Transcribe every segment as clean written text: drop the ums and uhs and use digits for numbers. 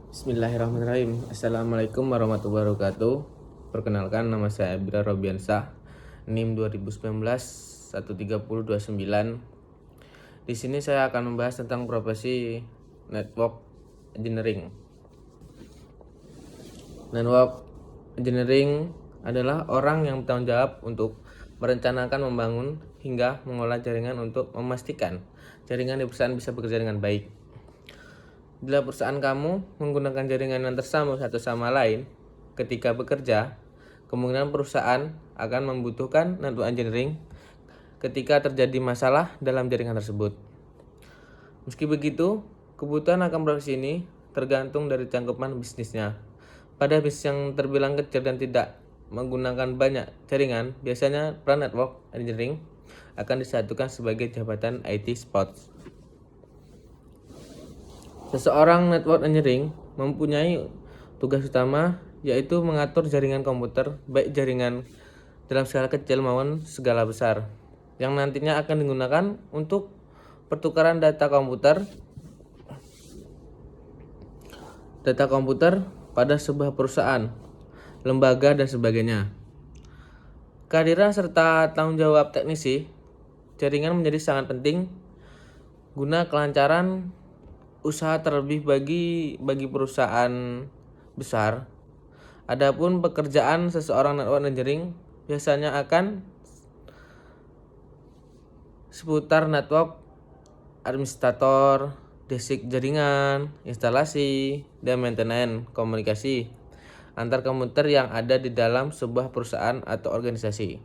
Bismillahirrahmanirrahim. Assalamualaikum warahmatullahi wabarakatuh. Perkenalkan, nama saya Abira Robiansa, NIM 2019 13029. Di sini saya akan membahas tentang profesi network engineering. Network engineering adalah orang yang bertanggung jawab untuk merencanakan, membangun, hingga mengolah jaringan untuk memastikan jaringan di perusahaan bisa bekerja dengan baik. Bila perusahaan kamu menggunakan jaringan yang tersambung satu sama lain ketika bekerja, kemungkinan perusahaan akan membutuhkan network engineering ketika terjadi masalah dalam jaringan tersebut. Meski begitu, kebutuhan akan profesi ini tergantung dari cangkupan bisnisnya. Pada bisnis yang terbilang kecil dan tidak menggunakan banyak jaringan, biasanya peran network engineering akan disatukan sebagai jabatan IT support. Seseorang network engineering mempunyai tugas utama, yaitu mengatur jaringan komputer, baik jaringan dalam skala kecil maupun skala besar, yang nantinya akan digunakan untuk pertukaran data komputer pada sebuah perusahaan, lembaga, dan sebagainya. Kehadiran serta tanggung jawab teknisi jaringan menjadi sangat penting guna kelancaran usaha, terlebih bagi perusahaan besar. Adapun pekerjaan seseorang network engineering biasanya akan seputar network administrator, desk jaringan, instalasi, dan maintenance komunikasi antar komputer yang ada di dalam sebuah perusahaan atau organisasi.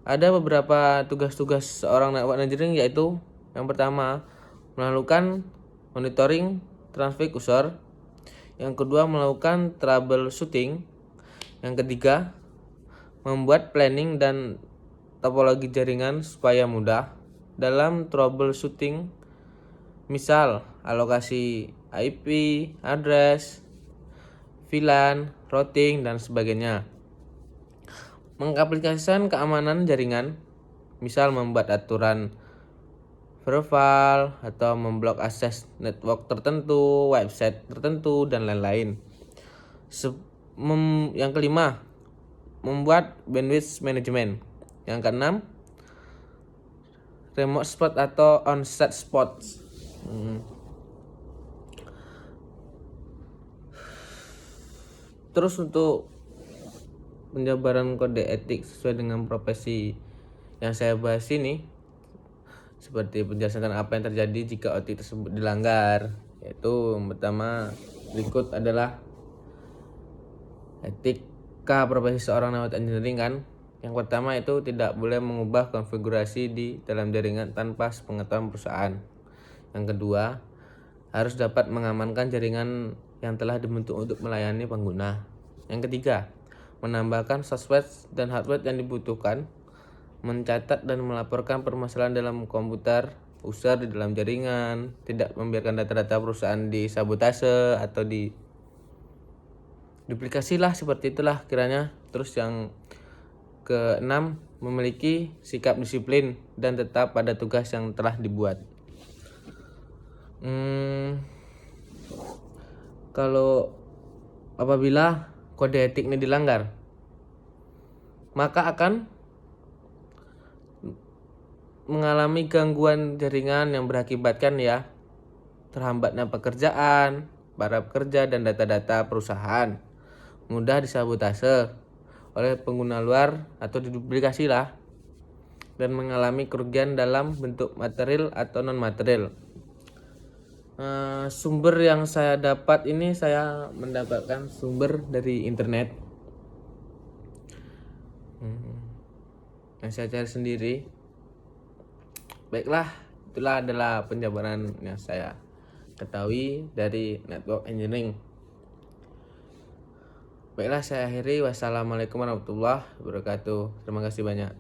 Ada beberapa tugas-tugas seorang network engineering, yaitu yang pertama, melakukan monitoring traffic user. Yang kedua, melakukan troubleshooting. Yang ketiga, membuat planning dan topologi jaringan supaya mudah dalam troubleshooting. Misal, alokasi IP, address, VLAN, routing, dan sebagainya. Mengaplikasikan keamanan jaringan, misal membuat aturan firewall atau memblok akses network tertentu, website tertentu, dan lain-lain. Yang kelima, membuat bandwidth management. Yang keenam, remote spot atau on-site spots. Terus untuk penjabaran kode etik sesuai dengan profesi yang saya bahas ini, seperti penjelasan tentang apa yang terjadi jika OT tersebut dilanggar, yaitu yang pertama, berikut adalah etika profesi seorang network engineering kan. Yang pertama itu tidak boleh mengubah konfigurasi di dalam jaringan tanpa sepengetahuan perusahaan. Yang kedua, harus dapat mengamankan jaringan yang telah dibentuk untuk melayani pengguna. Yang ketiga, menambahkan software dan hardware yang dibutuhkan, mencatat dan melaporkan permasalahan dalam komputer user di dalam jaringan, tidak membiarkan data-data perusahaan disabotase atau duplikasi lah, seperti itulah kiranya. Terus yang keenam, memiliki sikap disiplin dan tetap pada tugas yang telah dibuat. Kalau apabila kode etik ini dilanggar, maka akan mengalami gangguan jaringan yang berakibatkan terhambatnya pekerjaan para pekerja dan data-data perusahaan, mudah disabotase oleh pengguna luar atau diduplikasi dan mengalami kerugian dalam bentuk material atau non material. Sumber yang saya dapat ini, saya mendapatkan sumber dari internet yang saya cari sendiri. Baiklah, itulah adalah penjabaran yang saya ketahui dari network engineering. Baiklah, saya akhiri. Wassalamualaikum warahmatullahi wabarakatuh. Terima kasih banyak.